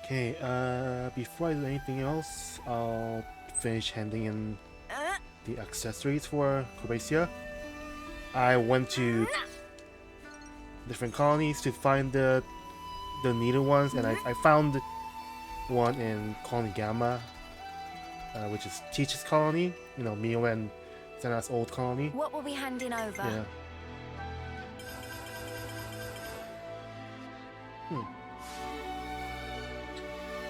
Okay, before I do anything else, I'll finish handing in the accessories for Korresia. I went to different colonies to find the needed ones, and I found one in Colony Gamma, which is Teach's colony. You know, Mio and Senna's old colony. What will we handing over? Yeah.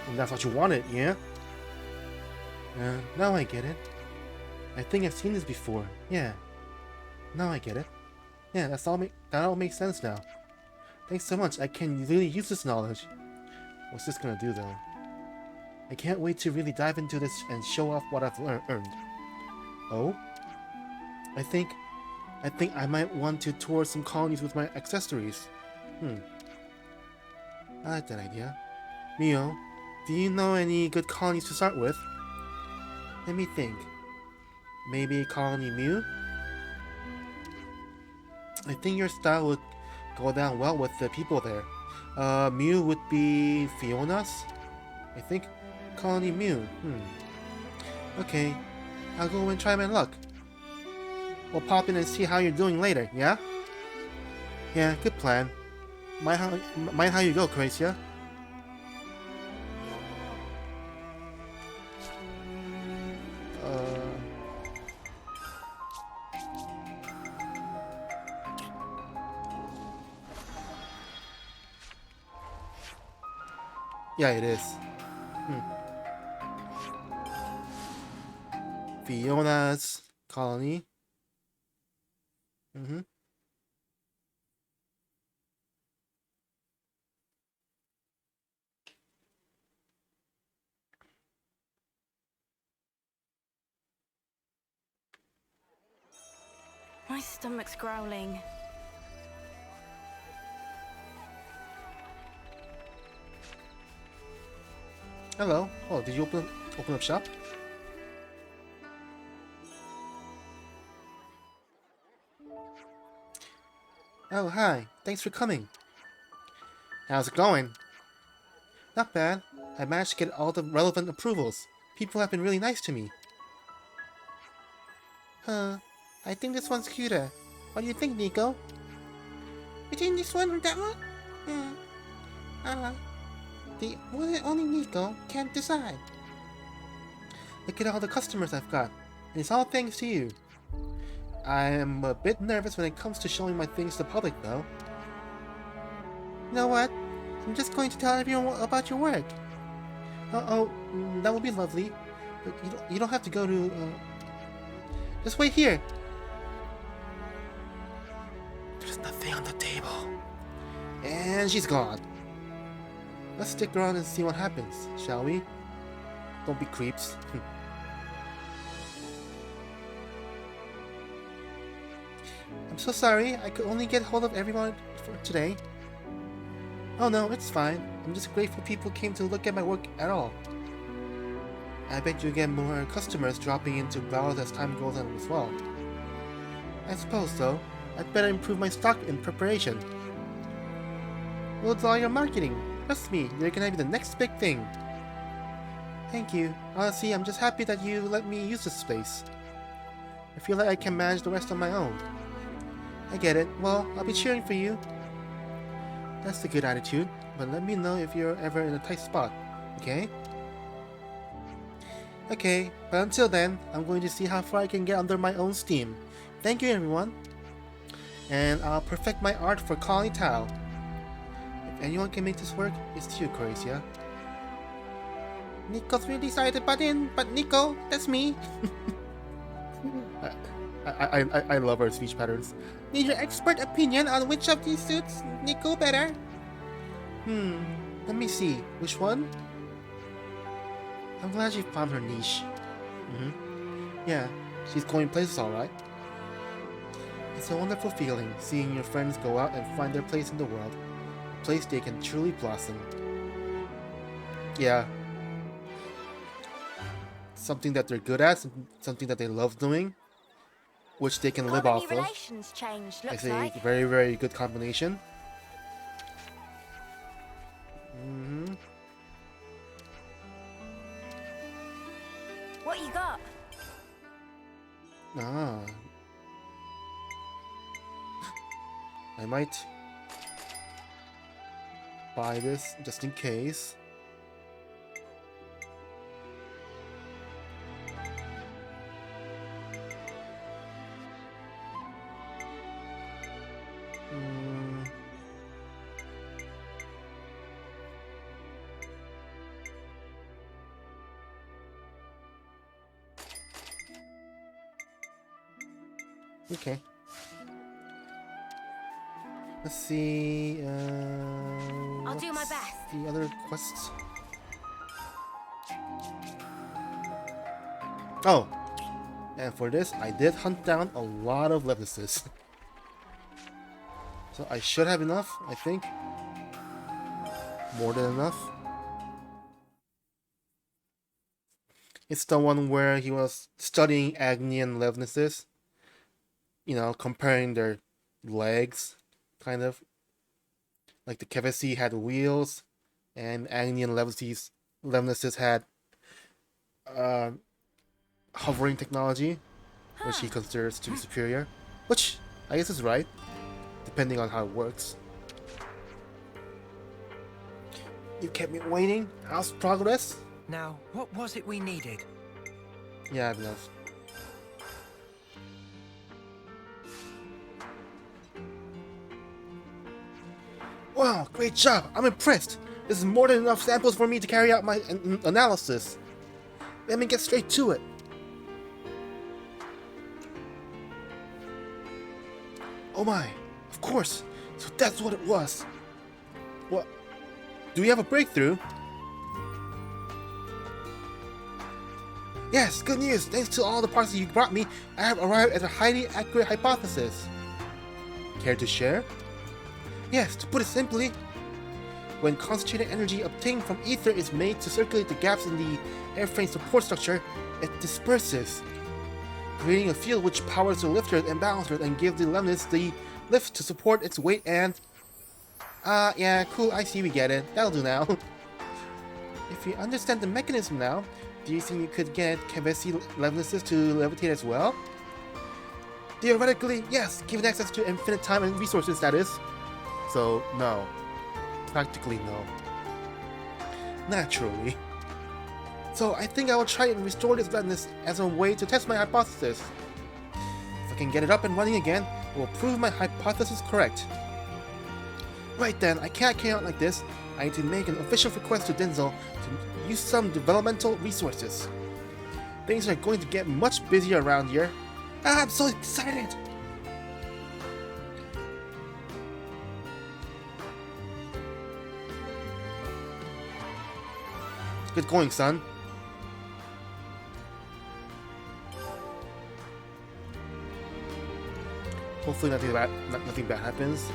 And that's what you wanted, yeah? Now I get it. I think I've seen this before. Yeah. Now I get it. Yeah, that all makes sense now. Thanks so much. I can really use this knowledge. What's this gonna do though? I can't wait to really dive into this and show off what I've earned. Oh? I think I might want to tour some colonies with my accessories. I like that idea. Mio, do you know any good colonies to start with? Let me think. Maybe Colony Mew? I think your style would go down well with the people there. Mew would be Fiona's? I think. Colony Mew. Okay. I'll go and try my luck. We'll pop in and see how you're doing later, yeah? Yeah, good plan. Mind how you go, Korresia. Yeah, it is. Fiona's colony. My stomach's growling. Hello. Oh, did you open up shop? Oh, hi. Thanks for coming. How's it going? Not bad. I managed to get all the relevant approvals. People have been really nice to me. Huh. I think this one's cuter. What do you think, Nico? Between this one and that one? The only Nico can't decide. Look at all the customers I've got. And it's all thanks to you. I am a bit nervous when it comes to showing my things to the public, though. You know what? I'm just going to tell everyone about your work. That would be lovely. But you don't have to go to, Just wait here. There's nothing on the table. And she's gone. Let's stick around and see what happens, shall we? Don't be creeps. I'm so sorry, I could only get hold of everyone for today. Oh no, it's fine. I'm just grateful people came to look at my work at all. I bet you'll get more customers dropping into browse as time goes on as well. I suppose so. I'd better improve my stock in preparation. We'll do all your marketing. Trust me, you're gonna be the next big thing. Thank you. Honestly, I'm just happy that you let me use this space. I feel like I can manage the rest on my own. I get it. Well, I'll be cheering for you. That's a good attitude, but let me know if you're ever in a tight spot, okay? Okay, but until then, I'm going to see how far I can get under my own steam. Thank you, everyone. And I'll perfect my art for Colony Tao. If anyone can make this work, it's you, Korresia. Nico's really sorry to butt in, but Nico, that's me. I love our speech patterns. Need your expert opinion on which of these suits Nico better? Let me see. Which one? I'm glad she found her niche. Yeah, she's going places alright. It's a wonderful feeling, seeing your friends go out and find their place in the world. A place they can truly blossom. Yeah. Something that they're good at, something that they love doing, which they can live off of. It's a very, very good combination. What you got? Ah. I might buy this just in case. Mm. Okay. Let's see. I'll do my What's best. the other quests? Oh, and for this, I did hunt down a lot of Levises. So I should have enough, I think. More than enough. It's the one where he was studying Agni and Levnesis. You know, comparing their legs, kind of. Like the Kevesi had wheels, and Agni and Levnesis had hovering technology, which he considers to be superior. Which I guess is right, depending on how it works. You kept me waiting. How's progress? Now, what was it we needed? Yeah, I have enough. Wow, great job! I'm impressed! This is more than enough samples for me to carry out my analysis. Let me get straight to it. Oh my, of course! So that's what it was! What? Do we have a breakthrough? Yes, good news! Thanks to all the parts you brought me, I have arrived at a highly accurate hypothesis. Care to share? Yes, to put it simply, when concentrated energy obtained from ether is made to circulate the gaps in the airframe support structure, it disperses, creating a field which powers the lifters and balancers and gives the lemnis the lift to support its weight and... yeah, cool, I see, we get it. That'll do now. If you understand the mechanism now, do you think you could get Kevesi lemnises to levitate as well? Theoretically, yes, given access to infinite time and resources, that is. So, no. Practically no. Naturally. So I think I will try and restore this lemnis as a way to test my hypothesis. If I can get it up and running again, it will prove my hypothesis correct. Right then, I can't carry on like this. I need to make an official request to Denzel to use some developmental resources. Things are going to get much busier around here. I'm so excited! Good going, son. Hopefully nothing bad happens.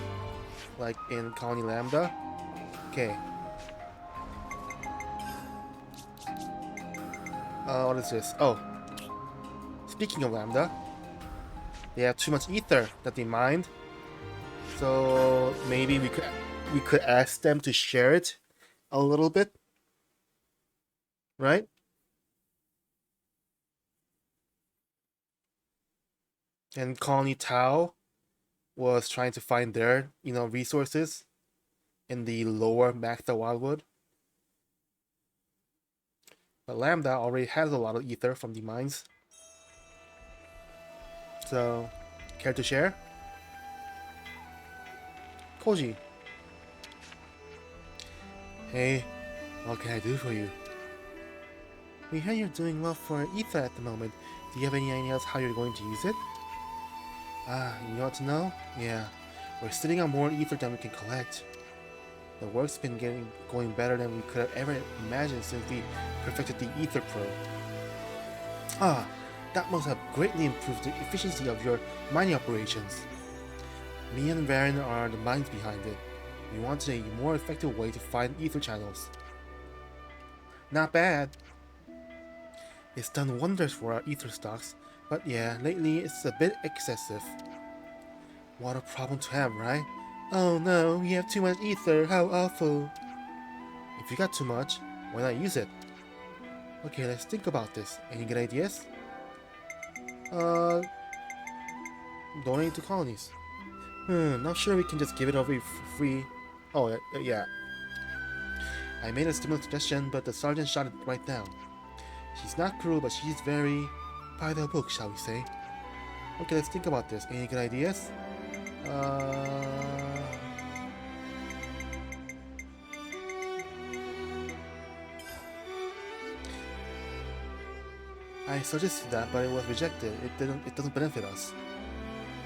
Like in Colony Lambda. Okay. What is this? Oh. Speaking of Lambda, they have too much ether that they mined. So maybe we could ask them to share it a little bit. Right? And Colony Tau was trying to find their, resources in the lower Magtha Wildwood. But Lambda already has a lot of ether from the mines. So, care to share? Koji. Hey, what can I do for you? We hear you're doing well for ether at the moment. Do you have any ideas how you're going to use it? You want to know? Yeah, we're sitting on more ether than we can collect. The work's been going better than we could have ever imagined since we perfected the ether probe. That must have greatly improved the efficiency of your mining operations. Me and Varen are the minds behind it. We wanted a more effective way to find ether channels. Not bad. It's done wonders for our ether stocks, but yeah, lately it's a bit excessive. What a problem to have, right? Oh no, we have too much ether, how awful. If you got too much, why not use it? Okay, let's think about this. Any good ideas? Uh, donate to colonies. Not sure we can just give it away for free. Oh, yeah. I made a similar suggestion, but the sergeant shot it right down. She's not cruel, but she's very by the book, shall we say. Okay, let's think about this. Any good ideas? I suggested that, but it was rejected. It doesn't benefit us.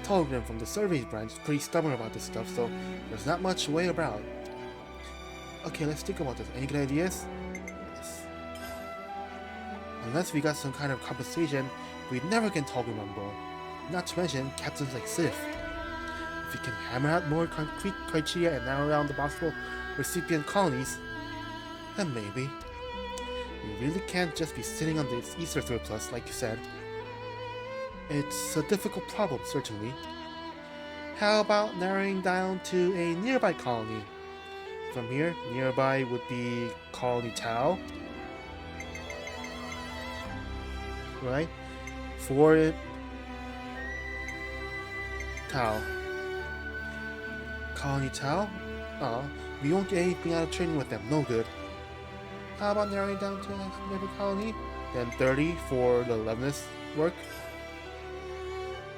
Telegram from the survey branch is pretty stubborn about this stuff, so there's not much way about. Okay, let's think about this. Any good ideas? Yes. Unless we got some kind of compensation, we'd never get Telegram, bro. Not to mention captains like Sif. If we can hammer out more concrete criteria and narrow down the possible recipient colonies, then maybe. We really can't just be sitting on this ether surplus, like you said. It's a difficult problem, certainly. How about narrowing down to a nearby colony? From here, nearby would be Colony Tau. Right? For it, Tau. Colony Tau? Oh, we won't get anything out of trading with them, no good. How about narrowing down to a nearby colony? Then 30 for the Levinus work?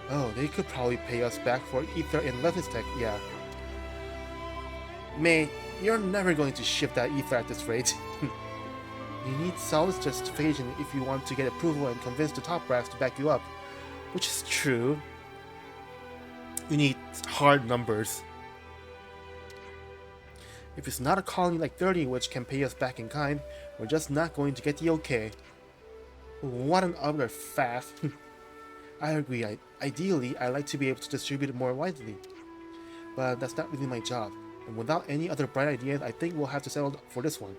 Oh, they could probably pay us back for ether in Levinus tech, yeah. Mate, you're never going to ship that ether at this rate. You need solid justification if you want to get approval and convince the top brass to back you up. Which is true. You need hard numbers. If it's not a colony like 30 which can pay us back in kind, we're just not going to get the okay. What an utter faff. I agree, ideally I'd like to be able to distribute it more widely. But that's not really my job, and without any other bright ideas, I think we'll have to settle for this one.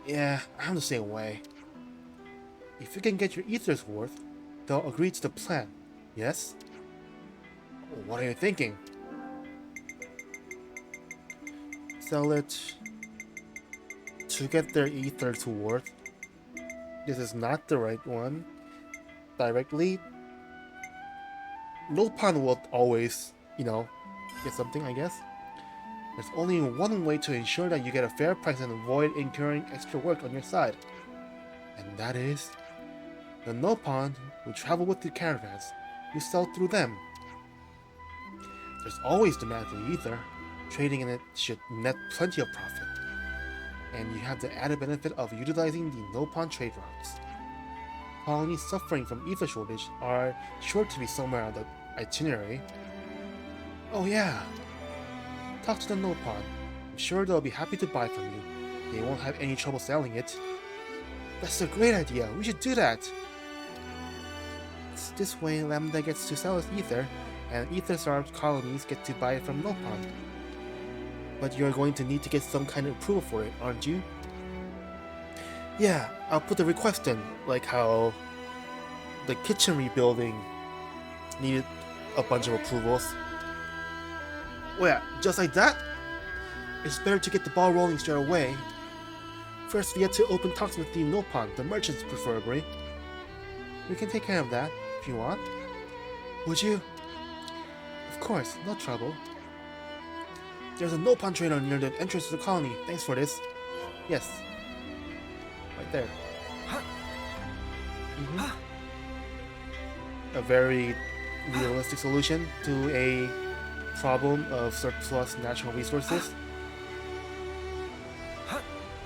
Yeah, I'm the same way. If you can get your ether's worth, they'll agree to the plan, yes? What are you thinking? Sell it to get their ether's worth. This is not the right one. Directly. Lopan will always, get something, I guess. There's only one way to ensure that you get a fair price and avoid incurring extra work on your side. And that is the Nopan will travel with the caravans. You sell through them. There's always demand for ether. Trading in it should net plenty of profit. And you have the added benefit of utilizing the Nopan trade routes. Colonies suffering from ether shortage are sure to be somewhere on the itinerary. Oh yeah! Talk to the Nopan. I'm sure they'll be happy to buy from you. They won't have any trouble selling it. That's a great idea, we should do that! It's this way Lambda gets to sell its ether, and ether-starved colonies get to buy it from Nopan. But you're going to need to get some kind of approval for it, aren't you? Yeah, I'll put the request in, like how the kitchen rebuilding needed a bunch of approvals. Oh yeah, just like that? It's better to get the ball rolling straight away. First, we have to open talks with the Nopan, the merchants preferably. We can take care of that, if you want. Would you? Of course, no trouble. There's a Nopan trader near the entrance to the colony. Thanks for this. Yes. Right there. A very realistic solution to a problem of surplus natural resources.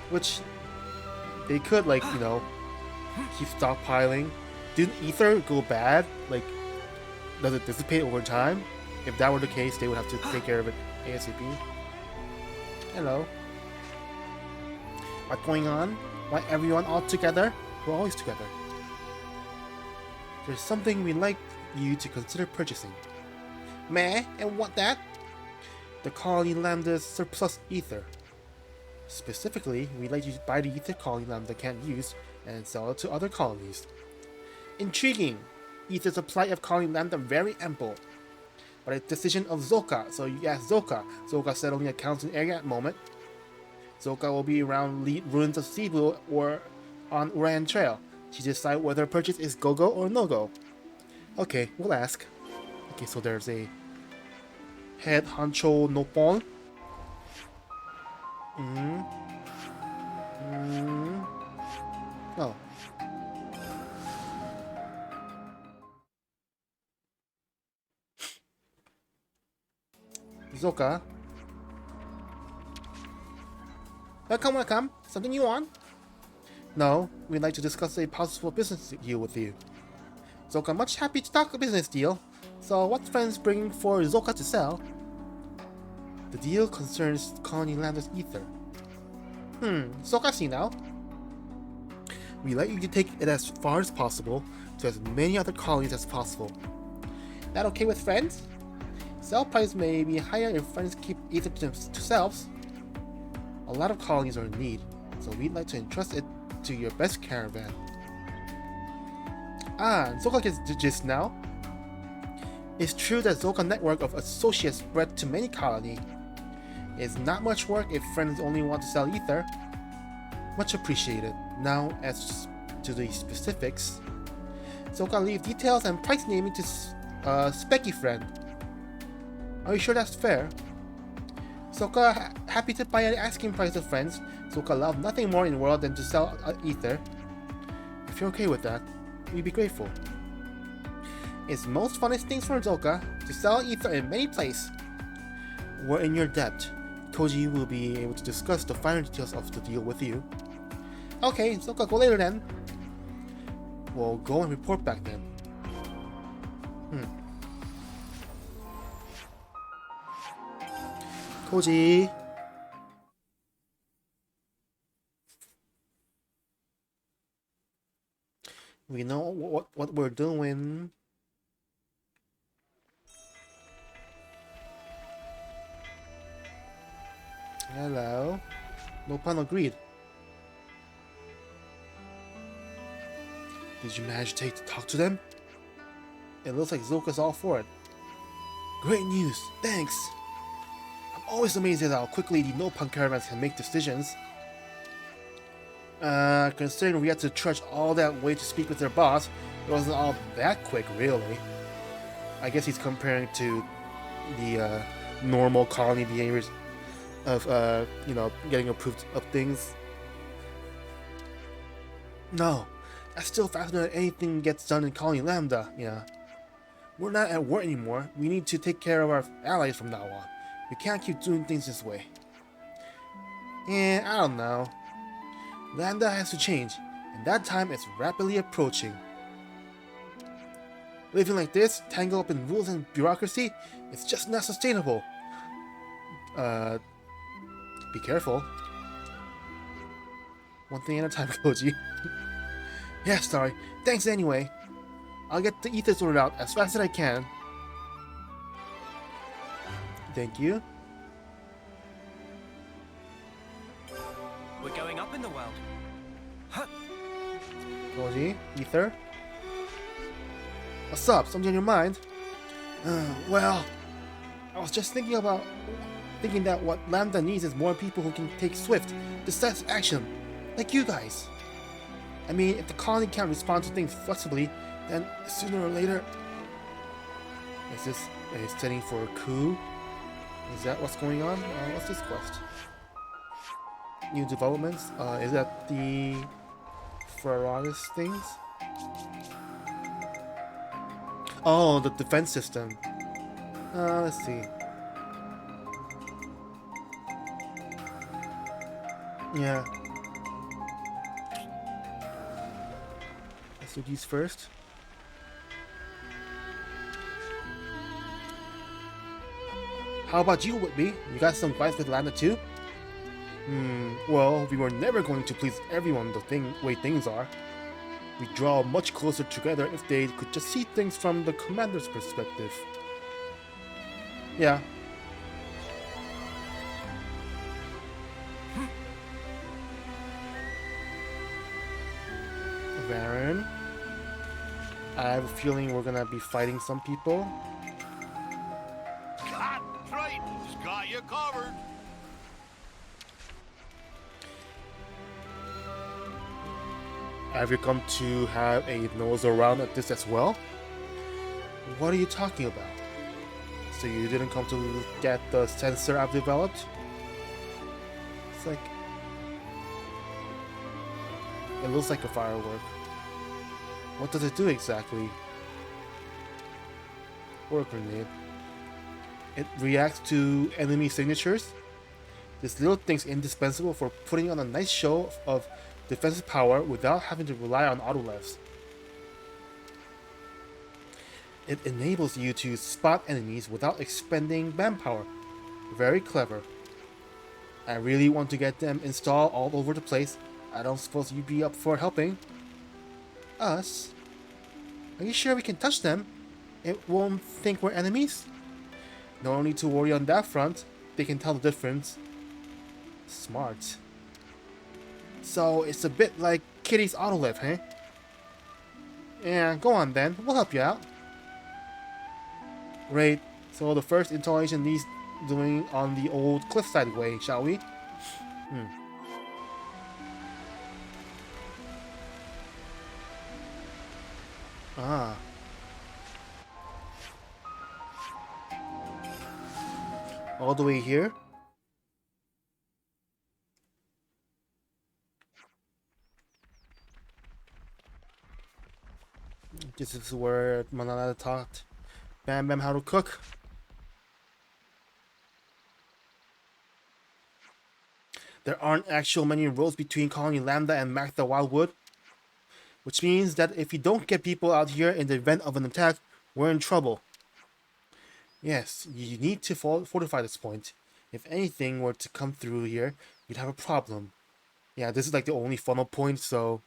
Which they could, keep stockpiling. Didn't ether go bad? Does it dissipate over time? If that were the case, they would have to take care of it ASAP. Hello. What's going on? Why everyone all together? We're always together. There's something we'd like you to consider purchasing. Meh? And what that? The colony Lambda's surplus ether. Specifically, we'd like you to buy the ether colony Lambda can't use and sell it to other colonies. Intriguing! Ether supply of colony Lambda very ample. But a decision of Zoka, so you ask Zoka. Zoka settling accounts in area at the moment. Zoka will be around ruins of Cebu or on Urayan Trail to decide whether a purchase is go-go or no-go. Okay, we'll ask. Okay, so there's a head honcho Nopon. Oh. Zoka. Welcome, welcome. Something you want? No, we'd like to discuss a possible business deal with you. Zoka, much happy to talk a business deal. So, what friends bring for Zoka to sell? The deal concerns Colony Lander's ether. Zoka, see now. We'd like you to take it as far as possible to as many other colonies as possible. That okay with friends? Sell price may be higher if friends keep ether to themselves. A lot of colonies are in need, so we'd like to entrust it to your best caravan. Ah, Zoka gets the gist now. It's true that Zoka network of associates spread to many colonies. It's not much work if friends only want to sell ether. Much appreciated. Now, as to the specifics, Zoka leave details and price naming to Specky friend. Are you sure that's fair? Zoka happy to buy an asking price of friends. Zoka loves nothing more in the world than to sell ether. If you're okay with that, we'd be grateful. It's most funnest things for Zoka to sell ether in many places. We're in your debt. Koji will be able to discuss the finer details of the deal with you. Okay, Zoka, go later then. We'll go and report back then. Koji. We know what we're doing. Hello. Nopon agreed. Did you manage to talk to them? It looks like Zoka's all for it. Great news, thanks! I'm always amazed at how quickly the Nopon caravans can make decisions. Considering we had to trudge all that way to speak with their boss, it wasn't all that quick, really. I guess he's comparing to the normal colony behaviors of, getting approved of things. No, that's still faster than anything gets done in Colony Lambda, yeah. We're not at war anymore. We need to take care of our allies from now on. We can't keep doing things this way. I don't know. Lambda has to change, and that time is rapidly approaching. Living like this, tangled up in rules and bureaucracy, it's just not sustainable. Be careful. One thing at a time, Koji. Yeah, sorry. Thanks anyway. I'll get the ether sorted out as fast as I can. Thank you. We're going up in the world. Huh. Koji, ether. What's up? Something on your mind? Well, I was just thinking that what Lambda needs is more people who can take swift, decisive action, like you guys. I mean, if the colony can't respond to things flexibly, then sooner or later... Is this a setting for a coup? Is that what's going on? What's this quest? New developments? Is that the Ferraris things? Oh, the defense system. Let's see. Yeah. Let's do these first. How about you, Whitby? You got some fights with Lana too? Well, we were never going to please everyone the way things are. We draw much closer together if they could just see things from the commander's perspective. Yeah. Varen. I have a feeling we're gonna be fighting some people. Triton's got you covered. Have you come to have a nose around at this as well? What are you talking about? So you didn't come to get the sensor I've developed? It's like... It looks like a firework. What does it do exactly? Or a grenade. It reacts to enemy signatures. This little thing's indispensable for putting on a nice show of defensive power without having to rely on autolevs. It enables you to spot enemies without expending manpower. Very clever. I really want to get them installed all over the place. I don't suppose you'd be up for helping? Us? Are you sure we can touch them? It won't think we're enemies? No need to worry on that front. They can tell the difference. Smart. So it's a bit like Kitty's autoliv, huh? Yeah, go on then. We'll help you out. Great. So the first installation needs doing on the old cliffside way, shall we? Ah. All the way here? This is where Manana taught Bam Bam how to cook. There aren't actual many roads between Colony Lambda and Magda Wildwood, which means that if you don't get people out here in the event of an attack, we're in trouble. Yes, you need to fortify this point. If anything were to come through here, you'd have a problem. Yeah, this is like the only funnel point, so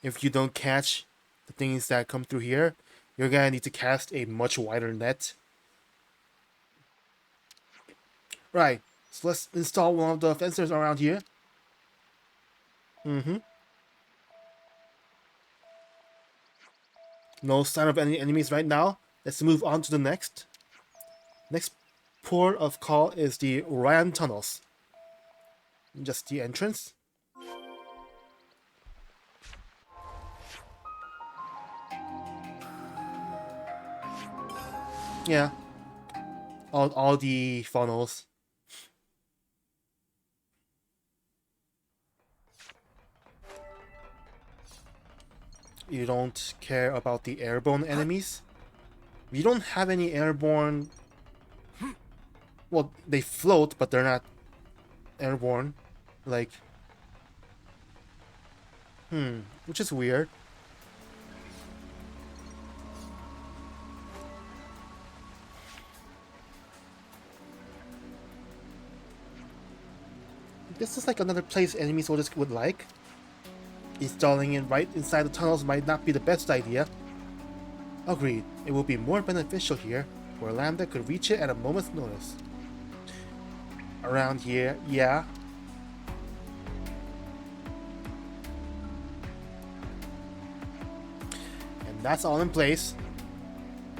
if you don't catch the things that come through here, you're gonna need to cast a much wider net. Right, so let's install one of the fencers around here. No sign of any enemies right now. Let's move on to the next. Next port of call is the Orion Tunnels. Just the entrance. Yeah. All the funnels. You don't care about the airborne enemies? We don't have any airborne... Well, they float, but they're not airborne. Like... which is weird. This is like another place enemies would like. Installing it right inside the tunnels might not be the best idea. Agreed, it will be more beneficial here, where Lambda could reach it at a moment's notice. Around here, yeah. And that's all in place.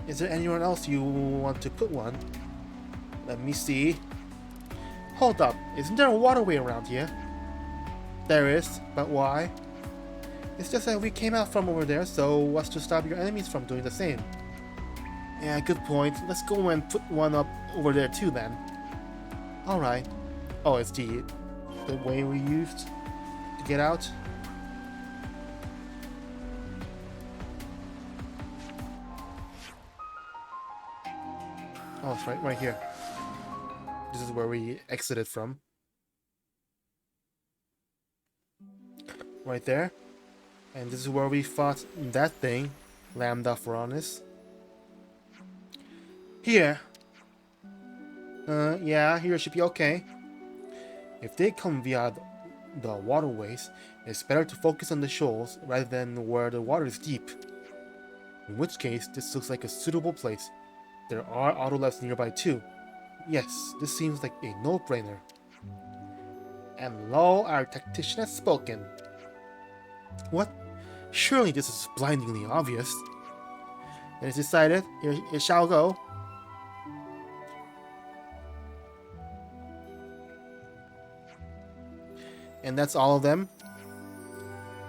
Is there anyone else you want to put one? Let me see. Hold up, isn't there a waterway around here? There is, but why? It's just that we came out from over there, so what's to stop your enemies from doing the same? Yeah, good point. Let's go and put one up over there too then. Alright. Oh, it's the way we used to get out? Oh, it's right here. This is where we exited from. Right there. And this is where we fought that thing, Lambda Foronis. Here. Yeah, here should be okay. If they come via the waterways, it's better to focus on the shoals rather than where the water is deep. In which case, this looks like a suitable place. There are autolefts nearby too. Yes, this seems like a no-brainer. And lo, our tactician has spoken. What? Surely this is blindingly obvious. It is decided, it shall go. And that's all of them.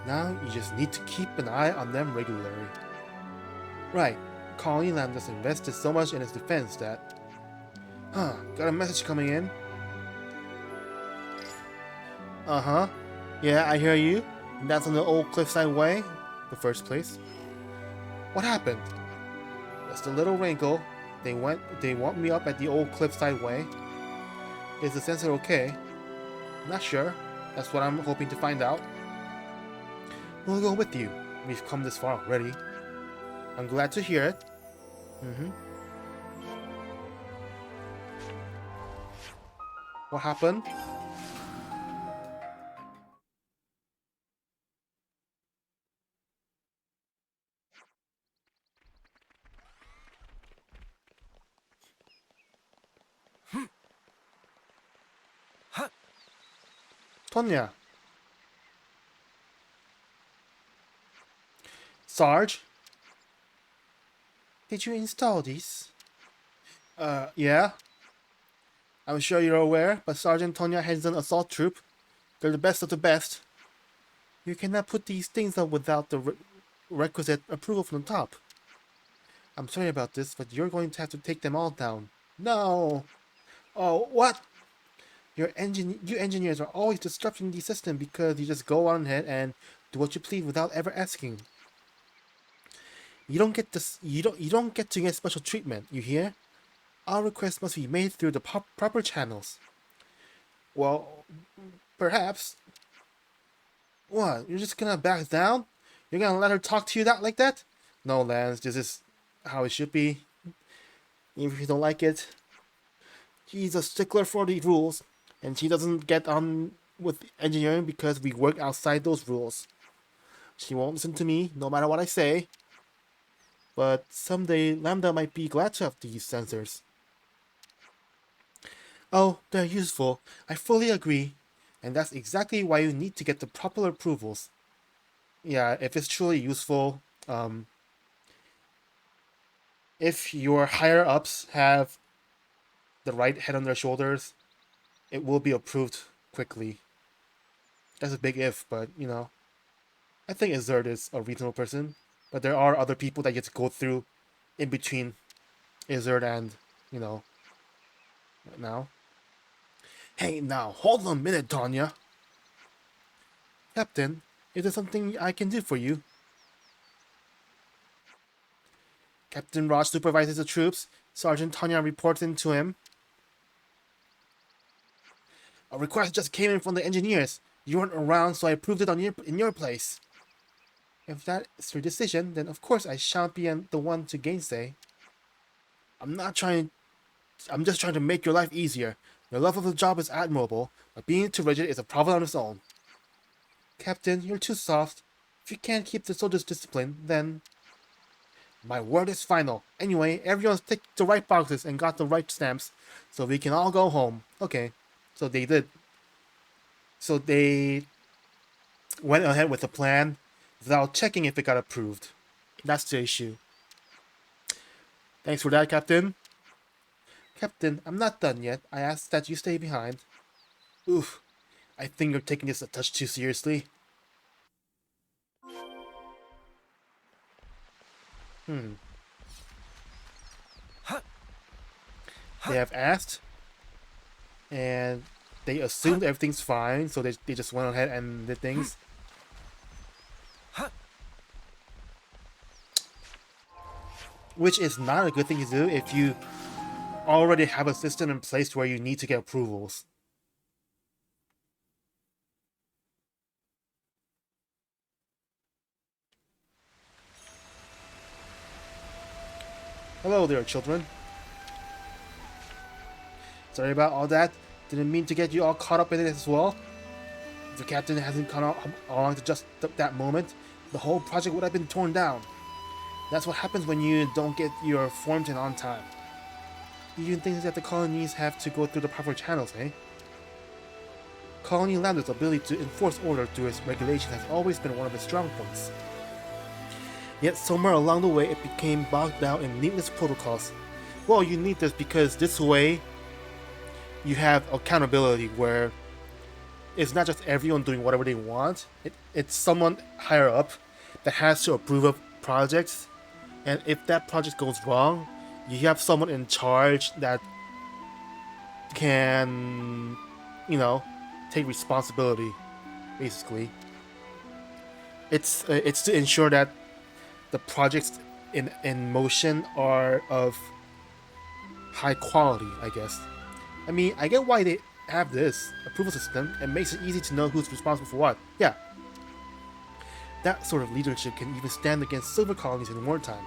Now you just need to keep an eye on them regularly. Right, Colony Lambda's invested so much in its defense that... got a message coming in. Uh-huh. Yeah, I hear you. And that's on the old Cliffside Way, the first place. What happened? Just a little wrinkle. They want me up at the old Cliffside Way. Is the sensor okay? Not sure. That's what I'm hoping to find out. We'll go with you. We've come this far already. I'm glad to hear it. What happened? Tonya. Sarge? Did you install these? Yeah. I'm sure you're aware, but Sergeant Tonya heads an assault troop. They're the best of the best. You cannot put these things up without the requisite approval from the top. I'm sorry about this, but you're going to have to take them all down. No! Oh, what? You engineers are always disrupting the system because you just go on ahead and do what you please without ever asking. You don't get this. You don't get to get special treatment. You hear? Our requests must be made through the proper channels. Well, perhaps. What? You're just gonna back down? You're gonna let her talk to you like that? No, Lance. This is how it should be. Even if you don't like it. She's a stickler for the rules, and she doesn't get on with engineering because we work outside those rules. She won't listen to me, no matter what I say. But someday, Lambda might be glad to have these sensors. Oh, they're useful. I fully agree. And that's exactly why you need to get the proper approvals. Yeah, if it's truly useful, if your higher-ups have the right head on their shoulders, it will be approved quickly. That's a big if, but, you know, I think Izzard is a reasonable person, but there are other people that you have to go through in between Izzard and, you know, now. Hey, now, hold on a minute, Tonya. Captain, is there something I can do for you? Captain Raj supervises the troops. Sergeant Tonya reports into him. A request just came in from the engineers. You weren't around, so I approved it in your place. If that is your decision, then of course I shan't be the one to gainsay. I'm just trying to make your life easier. Your love of the job is admirable, but being too rigid is a problem on its own. Captain, you're too soft. If you can't keep the soldiers disciplined, then... My word is final. Anyway, everyone's ticked the right boxes and got the right stamps, so we can all go home. Okay, so they did. So they went ahead with the plan without checking if it got approved. That's the issue. Thanks for that, Captain. Captain, I'm not done yet. I ask that you stay behind. Oof, I think you're taking this a touch too seriously. They have asked, and they assumed everything's fine, so they just went ahead and did things. Which is not a good thing to do if you already have a system in place where you need to get approvals. Hello there, children. Sorry about all that. Didn't mean to get you all caught up in it as well. If the captain hasn't come along to just that moment, the whole project would have been torn down. That's what happens when you don't get your forms in on time. Even things that the colonies have to go through the proper channels, eh? Colony Lambda's ability to enforce order through its regulations has always been one of its strong points. Yet somewhere along the way it became bogged down in needless protocols. Well, you need this because this way you have accountability where it's not just everyone doing whatever they want. It's someone higher up that has to approve of projects, and if that project goes wrong, you have someone in charge that can, take responsibility. Basically, it's to ensure that the projects in motion are of high quality, I guess. I mean, I get why they have this approval system. It makes it easy to know who's responsible for what. Yeah. That sort of leadership can even stand against silver colonies in wartime.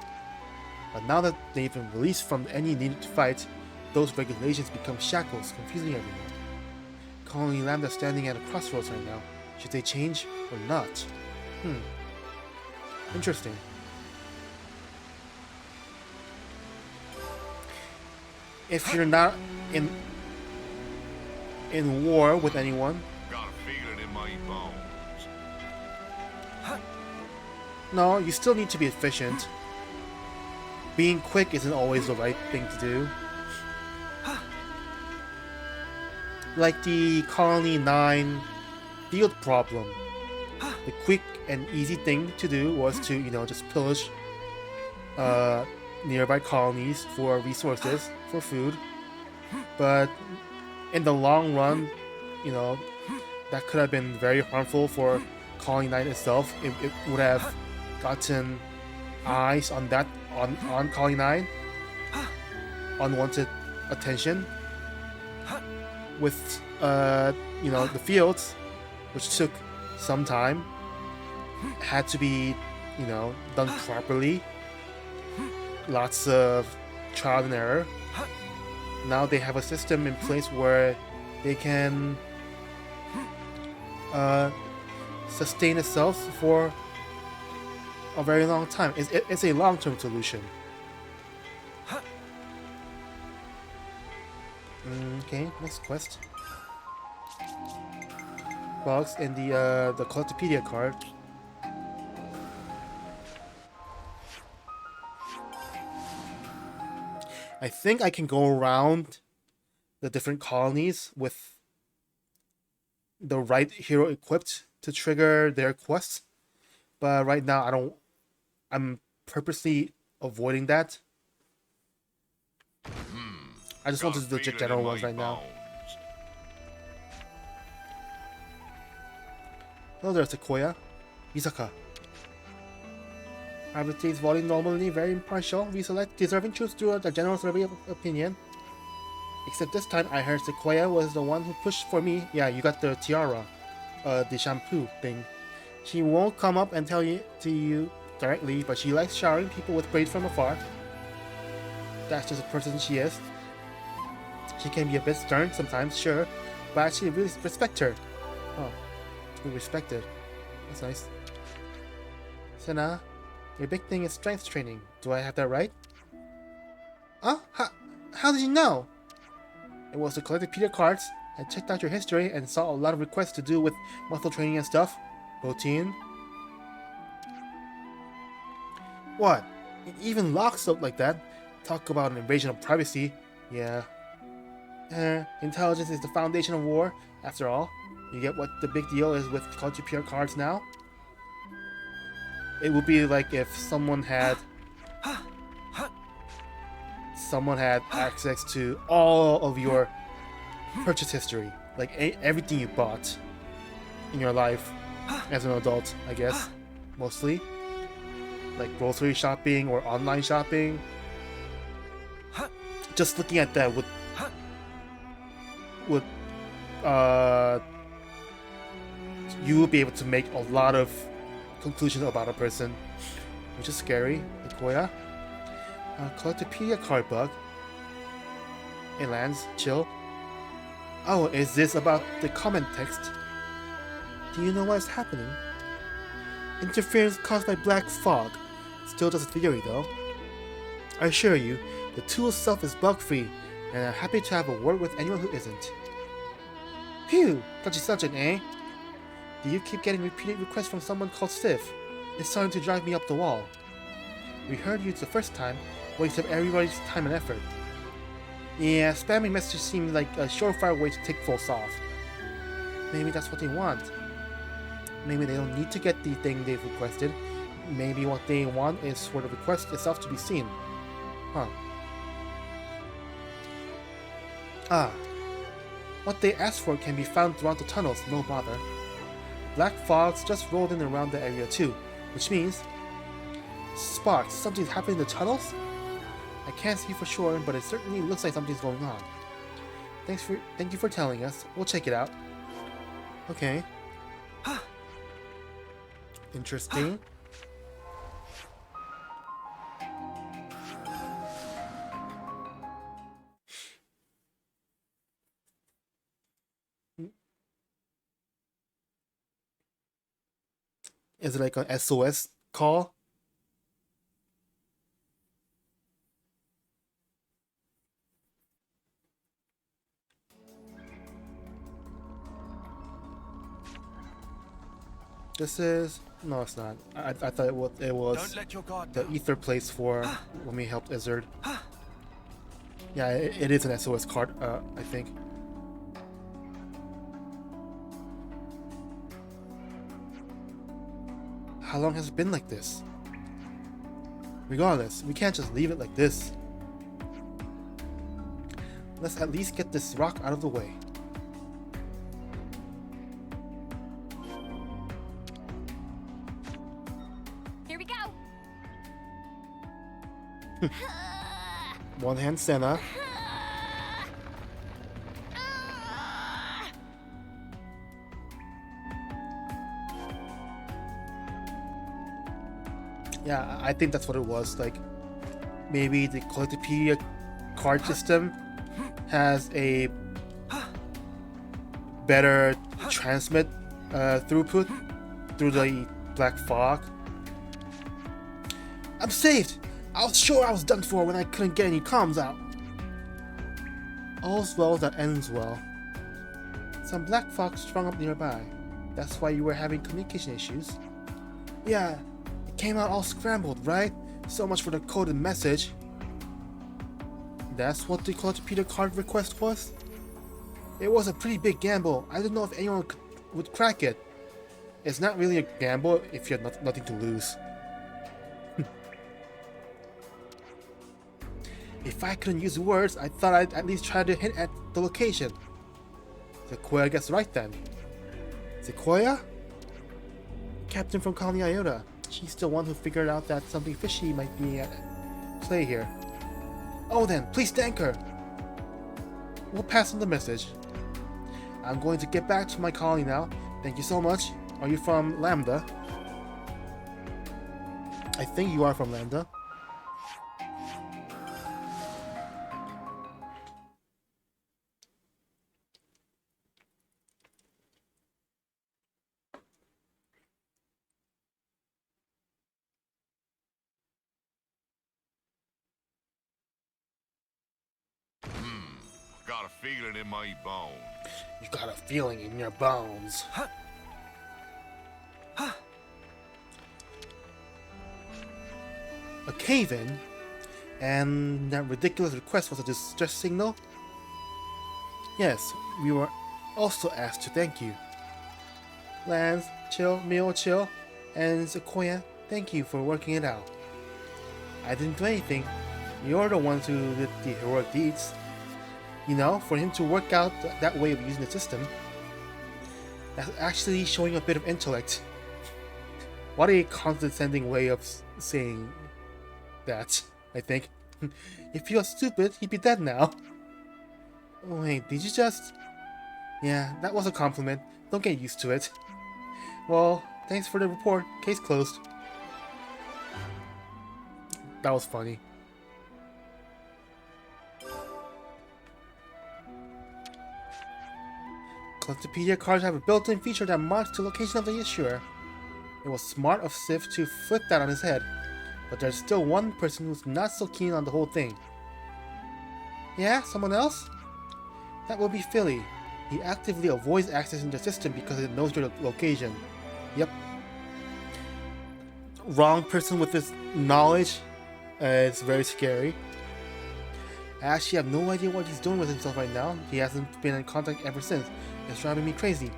But now that they've been released from any need to fight, those regulations become shackles, confusing everyone. Colony Lambda standing at a crossroads right now. Should they change or not? Interesting. If you're not in war with anyone, Got a feeling in my bones. no, you still need to be efficient. Being quick isn't always the right thing to do. Like the Colony 9 field problem. The quick and easy thing to do was to, just pillage nearby colonies for resources, for food. But in the long run, that could have been very harmful for Colony 9 itself. It would have gotten eyes on on Colony 9, unwanted attention. With the fields, which took some time, had to be done properly. Lots of trial and error. Now they have a system in place where they can sustain itself for a very long time. It's a long-term solution. Okay, next quest. Bugs in the Collectopedia card. I think I can go around the different colonies with the right hero equipped to trigger their quests. But right now I'm purposely avoiding that. I just want to do the general ones right now. Hello there, Sequoia. Isaka. Arbitrates voting normally very impartial. We select deserving choose through the general survey of opinion. Except this time I heard Sequoia was the one who pushed for me. Yeah, you got the tiara. The shampoo thing. She won't come up and tell you to you directly, but she likes showering people with praise from afar. That's just a person she is. She can be a bit stern sometimes, sure, but I actually really respect her. Oh, we respect her. That's nice. Senna, your big thing is strength training. Do I have that right? Huh? How did you know? It was to collect the Peter cards. I checked out your history and saw a lot of requests to do with muscle training and stuff. Protein. What? It even locks up like that? Talk about an invasion of privacy. Yeah. Intelligence is the foundation of war, after all. You get what the big deal is with culture pure cards now? It would be like if someone had access to all of your purchase history, like everything you bought in your life as an adult, I guess, mostly, like grocery shopping or online shopping. Just looking at that would you will be able to make a lot of conclusions about a person, which is scary. Ikoya. Collectopedia card bug. Hey Lance, chill. Oh, is this about the comment text? Do you know what is happening? Interference caused by black fog. Still just a theory though. I assure you, the tool itself is bug-free, and I'm happy to have a word with anyone who isn't. Phew! Touchy subject, eh? Do you keep getting repeated requests from someone called Sif? It's starting to drive me up the wall. We heard you the first time, waste of everybody's time and effort. Yeah, spamming messages seems like a surefire way to take folks off. Maybe that's what they want. Maybe they don't need to get the thing they've requested. Maybe what they want is for the request itself to be seen. Huh. Ah. What they asked for can be found throughout the tunnels, no bother. Black fogs just rolled in around the area too, which means... Sparks, something's happening in the tunnels? I can't see for sure, but it certainly looks like something's going on. Thank you for telling us. We'll check it out. Okay. Interesting. Is it like an SOS call? This is... No, it's not. I thought it was Don't let your guard the down. ether place for when we helped Izzard. Yeah, it is an SOS card, I think. How long has it been like this? Regardless, we can't just leave it like this. Let's at least get this rock out of the way. Here we go. One hand Senna. Yeah, I think that's what it was. Like, maybe the Collectopedia card system has a better transmit throughput through the black fog. I'm saved! I was sure I was done for when I couldn't get any comms out. All's well that ends well. Some black fog sprung up nearby. That's why you were having communication issues. Yeah, it came out all scrambled, right? So much for the coded message. That's what the Collectopedia card request was? It was a pretty big gamble. I didn't know if anyone would crack it. It's not really a gamble if you have nothing to lose. If I couldn't use words, I thought I'd at least try to hint at the location. Sequoia gets right then. Sequoia? Captain from Colony Iota. She's the one who figured out that something fishy might be at play here. Oh then, please thank her. We'll pass on the message. I'm going to get back to my colony now. Thank you so much. Are you from Lambda? I think you are from Lambda. Got a feeling in my bones. You got a feeling in your bones. A cave-in? And that ridiculous request was a distress signal? Yes, we were also asked to thank you. Lance, Chill, Mio, Chill, and Sequoia, thank you for working it out. I didn't do anything. You're the ones who did the heroic deeds. You know, for him to work out that way of using the system, that's actually showing a bit of intellect. What a condescending way of saying that, I think. If he was stupid, he'd be dead now. Oh, wait, did you just... Yeah, that was a compliment. Don't get used to it. Well, thanks for the report. Case closed. That was funny. Collectopedia cards have a built-in feature that marks the location of the issuer. It was smart of Sif to flip that on his head, but there's still one person who's not so keen on the whole thing. Yeah, someone else? That will be Philly. He actively avoids accessing the system because it knows your location. Yep. Wrong person with this knowledge. It's very scary. I actually have no idea what he's doing with himself right now. He hasn't been in contact ever since. It's driving me crazy.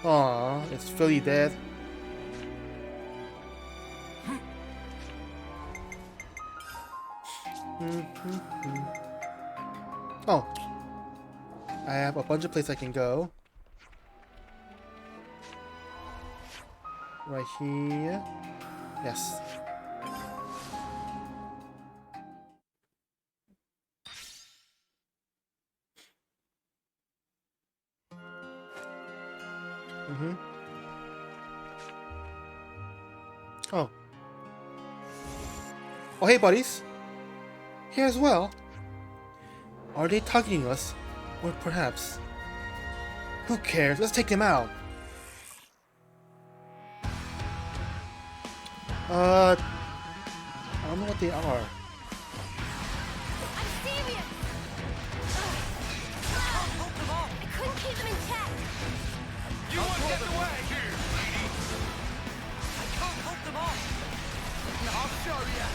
Aw, it's Philly dead. Oh, I have a bunch of places I can go. Right here. Yes. Oh. Oh, hey, buddies. Here as well. Are they targeting us? Or perhaps... Who cares? Let's take them out. I don't know what they are. I'm serious! Hold them off! I couldn't keep them in check! You won't get away! Here, lady! I can't hold them off! I'll show you!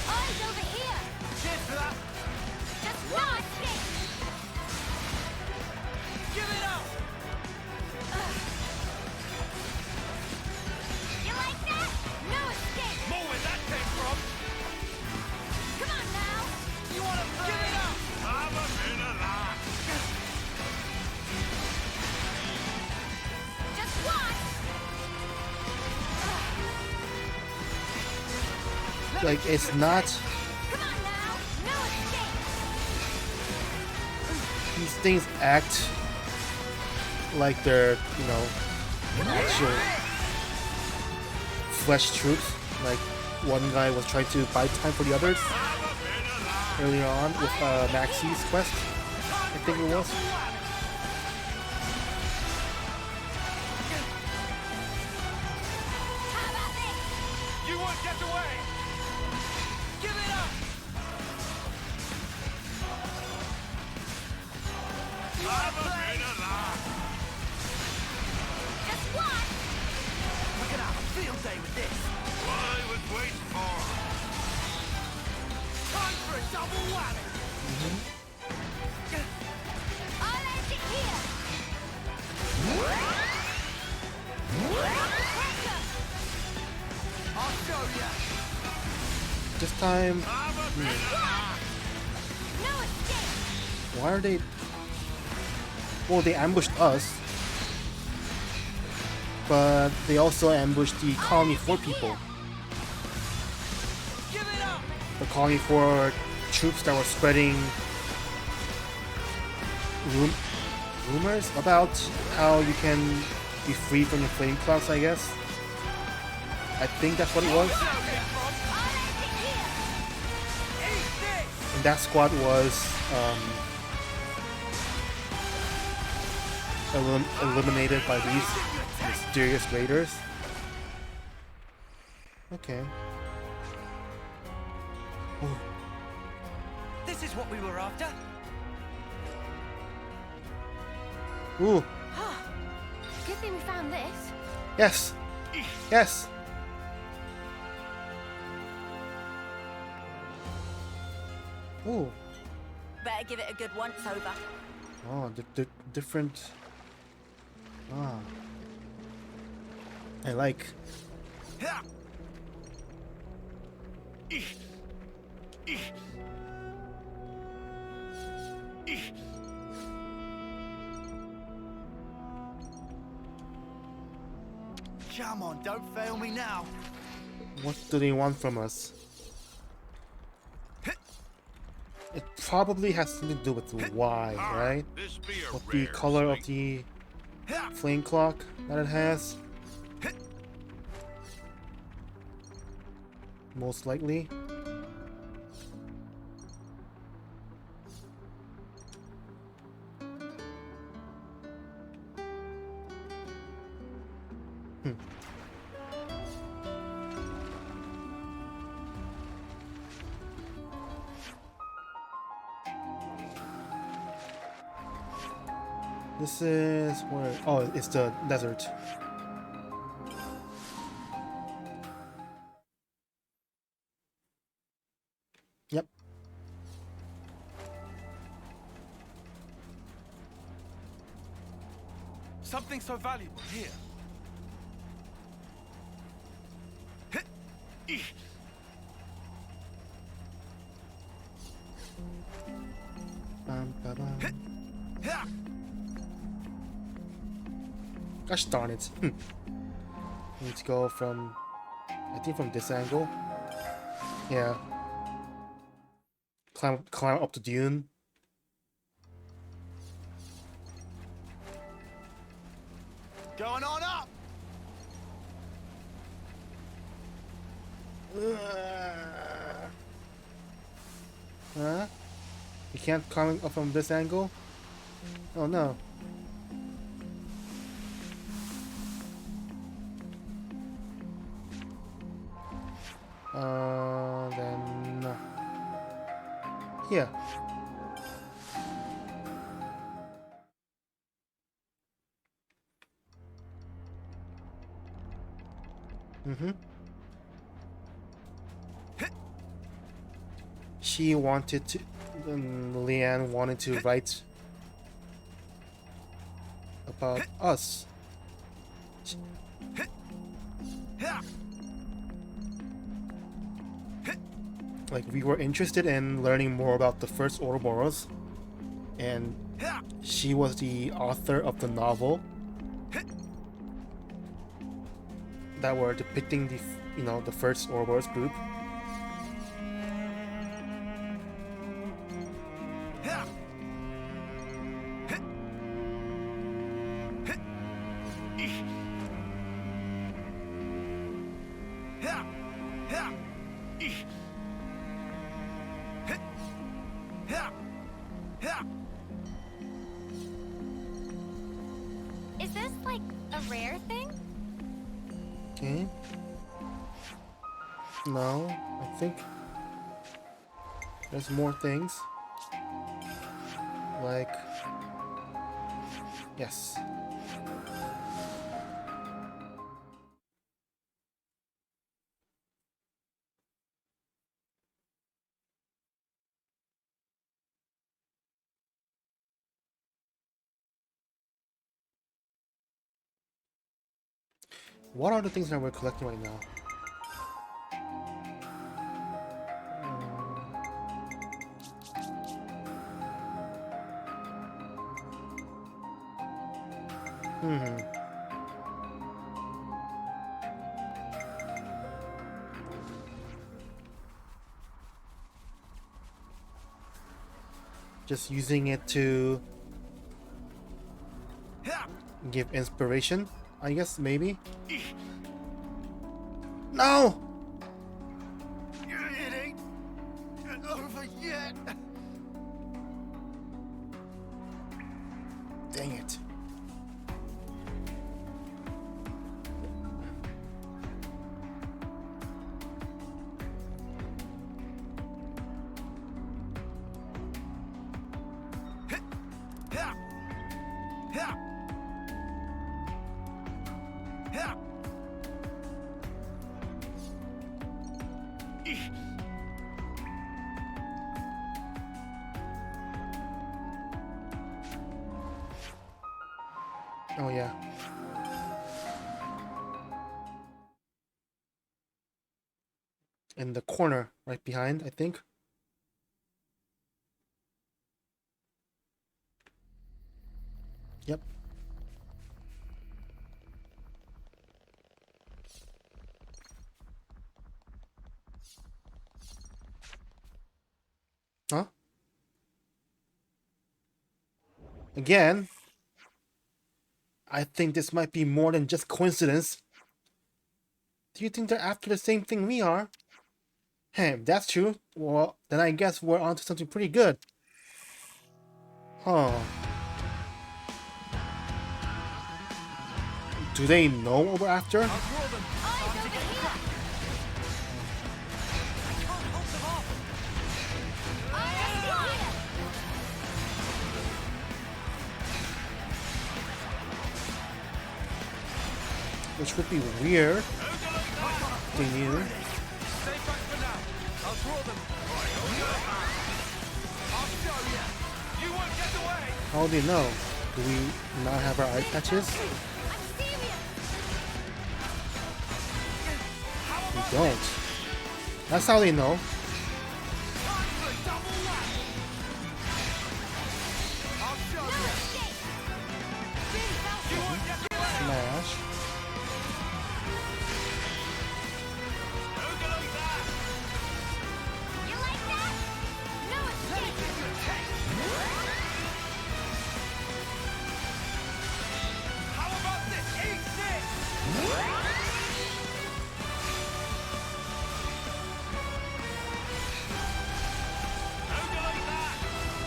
Eyes over here! Cheers for that! Just one escape! Give it up! You like that? No escape! More where that came from! Come on now! You wanna play? Give it up! Have a bit of that! Just one! Like, it's not... Come on now! No escape! These things act like they're, you know, actual flesh troops. Like, one guy was trying to buy time for the others earlier on with Maxi's quest, I think it was. How about this? You won't get away! Give it up! Have a bit of that! Just one! We're gonna have a field day with this! What I was waiting for. Time for a double whammy! I'll end it here! Pressure! I'll show you! This time, No escape! why are they... Well, they ambushed us. But they also ambushed the Colony 4 people. Give it up! The Colony 4 troops that were spreading rumors about how you can be free from the flame clouds, I guess. I think that's what it was. I'll end it here! Eat this! And that squad was eliminated by these mysterious raiders. Okay. Ooh. This is what we were after. Ooh. Good thing we found this. Yes. Yes. Ooh. Better give it a good once over. Oh, the different. Ah. I like. Ha! Come on, don't fail me now. What do they want from us? It probably has something to do with the why, right? This be a With the rare color of sight. the flame clock that it has. Most likely. This is where... Oh, it's the desert. Yep. Something so valuable here. Bum, ba, bum. Gosh darn it. Need to go from, I think from this angle. Yeah. Climb up the dune. Going on up. Huh? You can't climb up from this angle? Oh no. Then... Here. She wanted to... Leanne wanted to write about us. Like, we were interested in learning more about the first Ouroboros, and she was the author of the novel that were depicting the, you know, the first Ouroboros group. Is this like a rare thing? Okay. No, I think there's more things. Like, yes. What are the things that we're collecting right now? Just using it to give inspiration, I guess, maybe? No! It ain't over yet. Dang it. Oh yeah. In the corner, right behind, I think. Yep. Huh? Again? I think this might be more than just coincidence. Do you think they're after the same thing we are? Hey, if that's true, well, then I guess we're onto something pretty good. Huh. Do they know what we're after? I'll draw them. Eyes over here! I can't hold them off. Eyes here! Which would be weird. They knew. Stay back for now. I'll draw them. I'll show you. You won't get away. How do they know? Do we not have our eye patches? I'm serious. We don't. That's how they know. Time for a double whammy. I'll show No you. escape. Really You won't get away. Smash. You like that? No Let me escape. give you a taste. How about this? Eat this.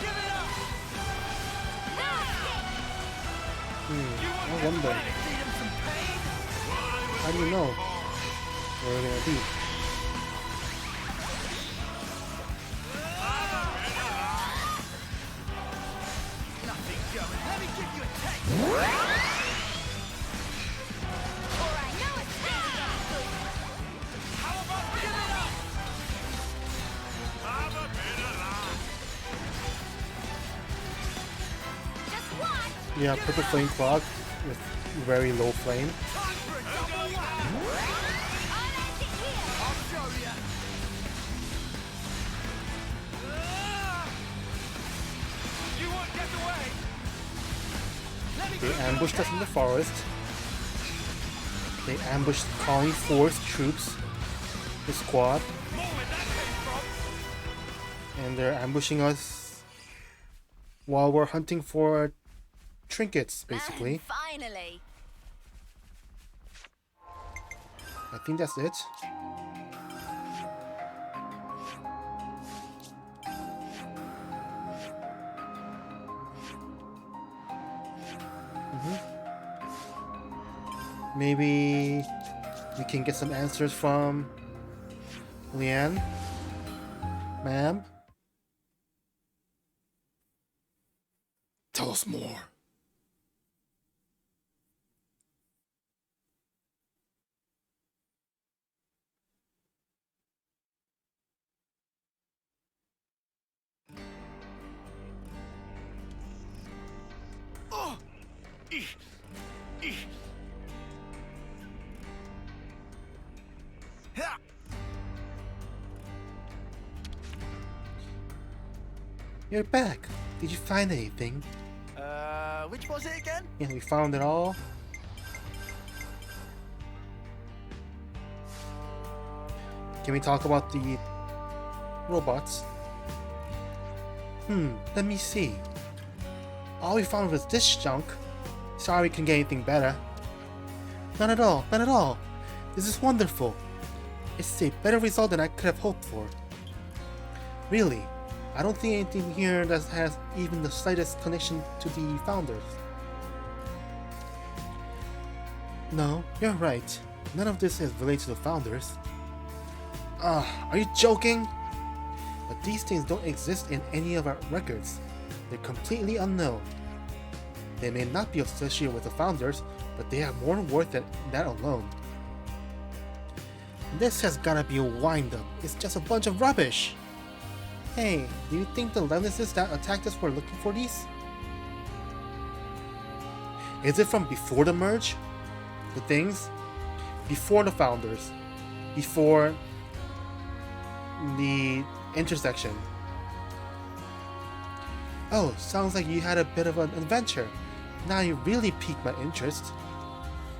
Give it up. No escape. I wonder. Ready to feed him some pain? How do you know where we're gonna be? Nothing going. Let me give you a taste. All right. No escape. How about give it up? Just watch. Yeah, purple flame clock with very low flame. Time for a double whammy. I'll end it here. I'll show you. You won't get away. Let me They give you a ambushed us in the taste. forest. They ambushed colony force troops, the squad, More where that came from. and they're ambushing us while we're hunting for trinkets, basically. Finally. I think that's it. Maybe we can get some answers from Leanne. Ma'am? Tell us more. Oh. Ha. You're back. Did you find anything? Which was it again? Yeah, we found it all. Can we talk about the robots? Let me see. All we found was this junk. Sorry we couldn't get anything better. Not at all, not at all. This is wonderful. It's a better result than I could have hoped for. Really, I don't think anything here that has even the slightest connection to the founders. No, you're right. None of this is related to the founders. Are you joking? But these things don't exist in any of our records. They're completely unknown. They may not be associated with the founders, but they have more worth than that alone. This has gotta be a wind-up. It's just a bunch of rubbish. Hey, do you think the Levises that attacked us were looking for these? Is it from before the merge? The things? Before the founders. Before the intersection. Oh, sounds like you had a bit of an adventure. Now you really piqued my interest.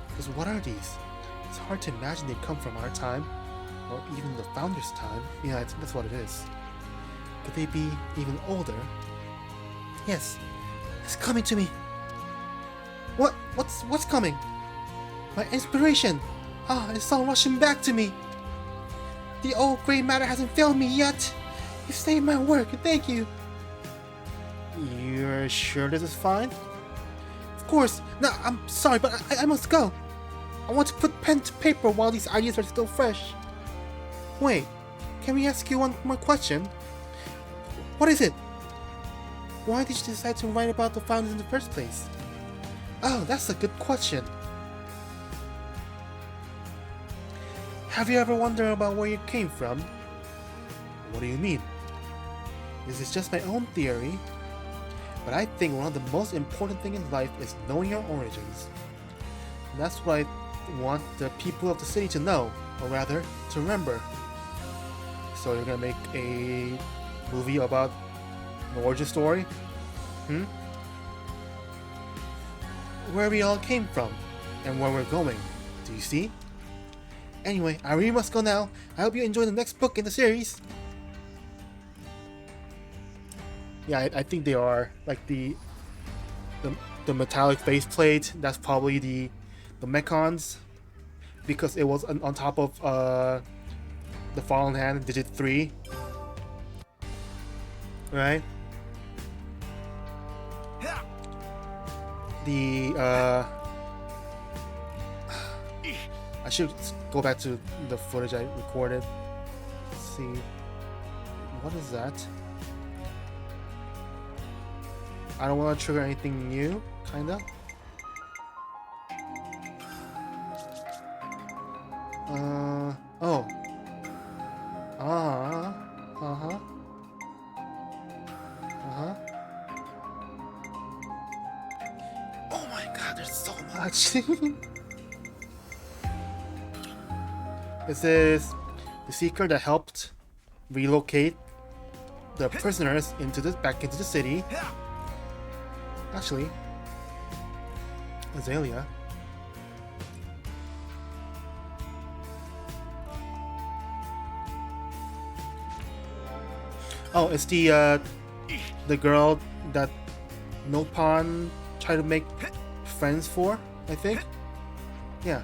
Because what are these? It's hard to imagine they come from our time. Or even the founders' time. Yeah, I think that's what it is. Could they be even older? Yes, it's coming to me. What's coming? My inspiration! Ah, it's all rushing back to me. The old gray matter hasn't failed me yet. You saved my work, thank you. You're sure this is fine? Of course. No, I'm sorry, but I must go. I want to put pen to paper while these ideas are still fresh. Wait, can we ask you one more question? What is it? Why did you decide to write about the founders in the first place? Oh, that's a good question. Have you ever wondered about where you came from? What do you mean? This is just my own theory. But I think one of the most important things in life is knowing your origins. And that's what I want the people of the city to know, or rather, to remember. So you're gonna make a movie about an origin story? Where we all came from, and where we're going. Do you see? Anyway, I really must go now. I hope you enjoy the next book in the series. Yeah, I think they are like the metallic faceplate. That's probably the mechons, because it was on top of the Fallen Hand Digit 3, right? The I should go back to the footage I recorded. Let's see, what is that? I don't want to trigger anything new, kinda. Oh. Uh-huh. Oh my god, there's so much. This is the seeker that helped relocate the prisoners back into the city. Actually, Azalea. Oh, it's the girl that Nopon tried to make friends for, I think. Yeah.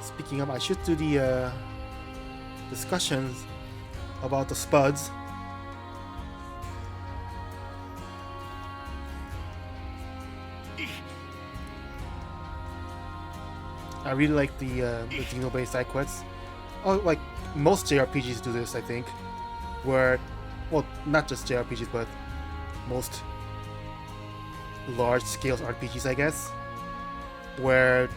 Speaking of, I should do the discussions about the spuds. I really like the Xenoblade side quests. Oh, like most JRPGs do this, I think. Where, well, not just JRPGs, but most large-scale RPGs, I guess, where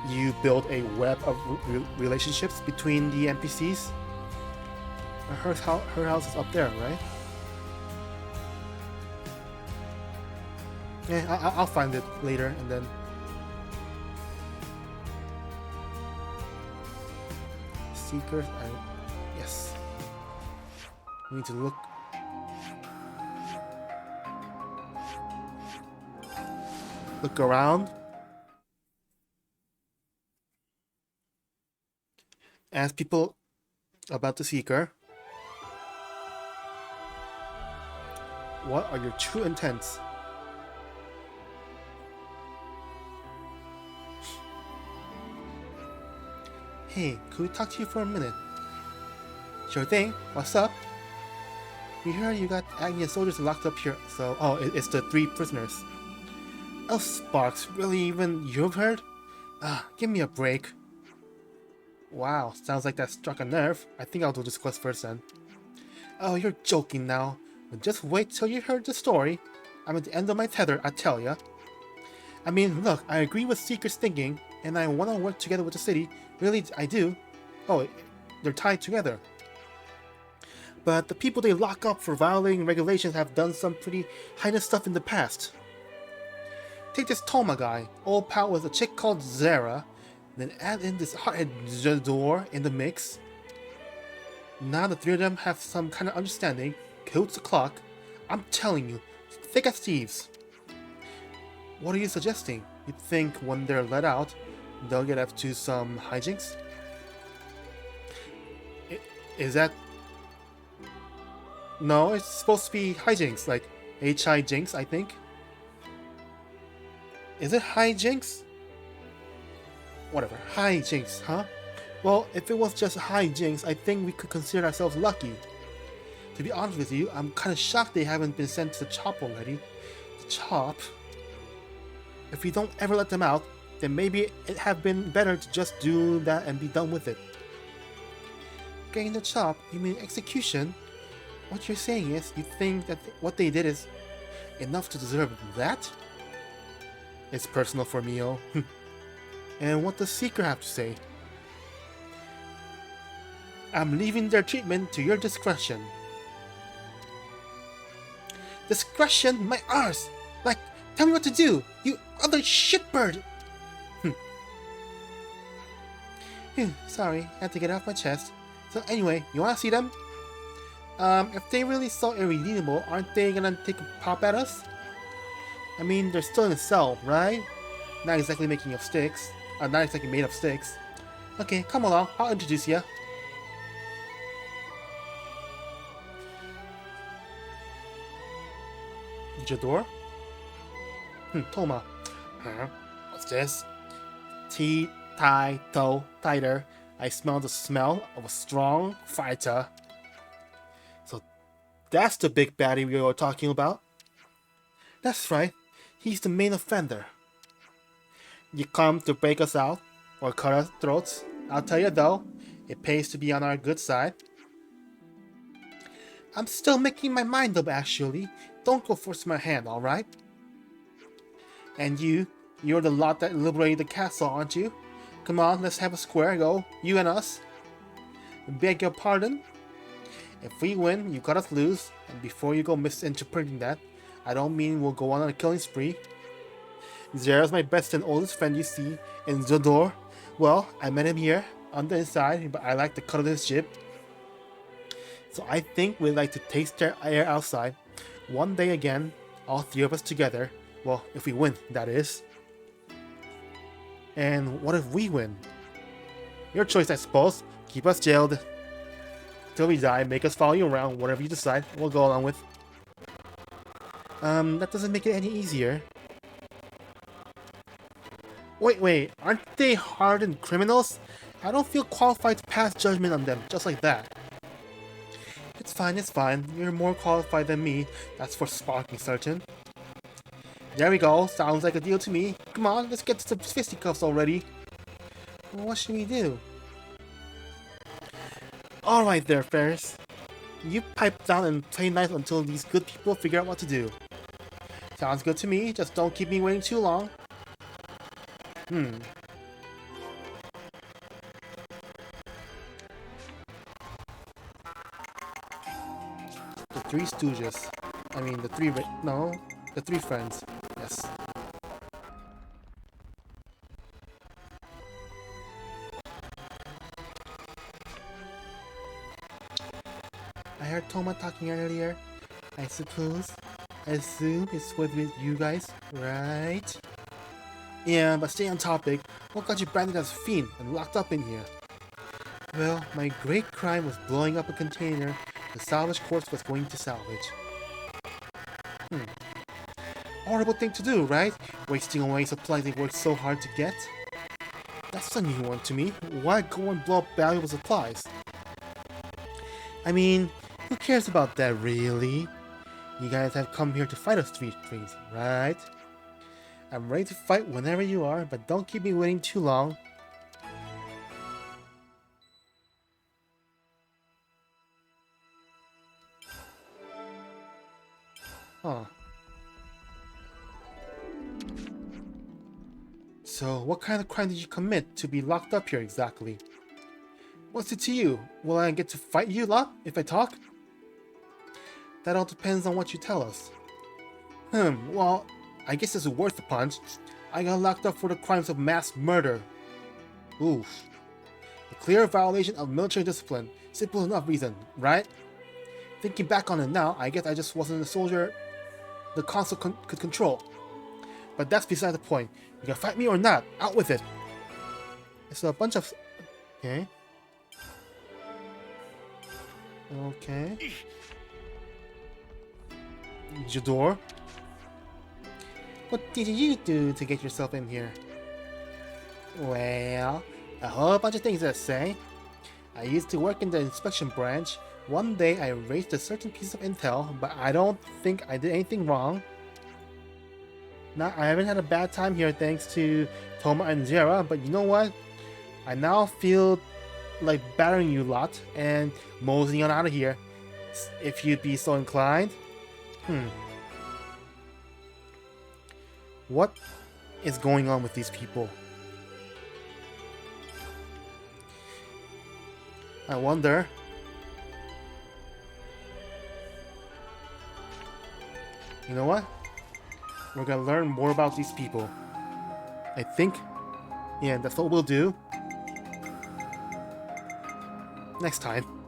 you build a web of relationships between the NPCs. Her house is up there, right? Yeah, I'll find it later, and then Seekers. Yes. We need to look around. Ask people about the Seeker. What are your true intents? Hey, could we talk to you for a minute? Sure thing. What's up? We heard you got Agnus soldiers locked up here, so... Oh, it's the 3 prisoners. Oh, Sparks, really even you've heard? Give me a break. Wow, sounds like that struck a nerve. I think I'll do this quest first then. Oh, you're joking now. But just wait till you heard the story. I'm at the end of my tether, I tell ya. I mean, look, I agree with Seeker's thinking, and I want to work together with the city. Really, I do. Oh, they're tied together. But the people they lock up for violating regulations have done some pretty heinous stuff in the past. Take this Toma guy. Old pal was a chick called Zara. Then add in this hothead Zador in the mix. Now the 3 of them have some kind of understanding. Cahoots the clock. I'm telling you, thick as thieves. What are you suggesting? You think when they're let out, they'll get up to some hijinks? Is that... No, it's supposed to be hijinks, like H-I-Jinks, I think. Is it hijinks? Whatever, hijinks, huh? Well, if it was just hijinks, I think we could consider ourselves lucky. To be honest with you, I'm kind of shocked they haven't been sent to the Chop already. The Chop? If we don't ever let them out, then maybe it'd have been better to just do that and be done with it. Getting the Chop? You mean execution? What you're saying is, you think that what they did is enough to deserve that? It's personal for Mio. And what does Seeker have to say? I'm leaving their treatment to your discretion. Discretion? My arse! Like, tell me what to do, you other shitbird! Sorry, had to get it off my chest. So anyway, you wanna see them? If they really so irredeemable, aren't they gonna take a pop at us? I mean, they're still in a cell, right? Not exactly making of sticks. Not exactly made of sticks. Okay, come along, I'll introduce ya. Jador? Toma. Huh? What's this? Tea, tie, toe, tighter. I smell the smell of a strong fighter. So that's the big baddie we were talking about? That's right. He's the main offender. You come to break us out or cut our throats. I'll tell you though, it pays to be on our good side. I'm still making my mind up actually. Don't go force my hand, alright? And you're the lot that liberated the castle, aren't you? Come on, let's have a square go, you and us. Beg your pardon? If we win, you cut us loose, and before you go misinterpreting that, I don't mean we'll go on a killing spree. Zera's my best and oldest friend you see, and Zodor, well, I met him here, on the inside, but I like the cut of his jib. So I think we'd like to taste their air outside, one day again, all three of us together. Well, if we win, that is. And what if we win? Your choice, I suppose. Keep us jailed till we die, make us follow you around, whatever you decide, we'll go along with. That doesn't make it any easier. Wait, aren't they hardened criminals? I don't feel qualified to pass judgment on them just like that. It's fine. You're more qualified than me, that's for sparking certain. There we go, sounds like a deal to me. Come on, let's get to some fisticuffs already. Well, what should we do? Alright there, Ferris. You pipe down and play nice until these good people figure out what to do. Sounds good to me, just don't keep me waiting too long. The Three Stooges. I mean, the Three Friends. Yes. I heard Toma talking earlier. I assume it's with you guys, right? Yeah, but stay on topic. What got you branded as a fiend and locked up in here? Well, my great crime was blowing up a container the salvage corps was going to salvage. Horrible thing to do, right? Wasting away supplies they worked so hard to get? That's a new one to me. Why go and blow up valuable supplies? I mean, who cares about that really? You guys have come here to fight us three, right? I'm ready to fight whenever you are, but don't keep me waiting too long. Huh. So, what kind of crime did you commit to be locked up here exactly? What's it to you? Will I get to fight you lot if I talk? That all depends on what you tell us. Well, I guess it's worth the punch. I got locked up for the crimes of mass murder. Oof. A clear violation of military discipline. Simple enough reason, right? Thinking back on it now, I guess I just wasn't a soldier the council could control. But that's beside the point. You gonna fight me or not? Out with it! It's a bunch of... Okay. Jador? What did you do to get yourself in here? Well, a whole bunch of things, let's say. I used to work in the inspection branch. One day I raised a certain piece of intel, but I don't think I did anything wrong. I haven't had a bad time here thanks to Toma and Zera, but you know what? I now feel like battering you lot and moseying on out of here, if you'd be so inclined. What is going on with these people? I wonder. You know what? We're gonna learn more about these people. I think. Yeah, that's what we'll do. Next time.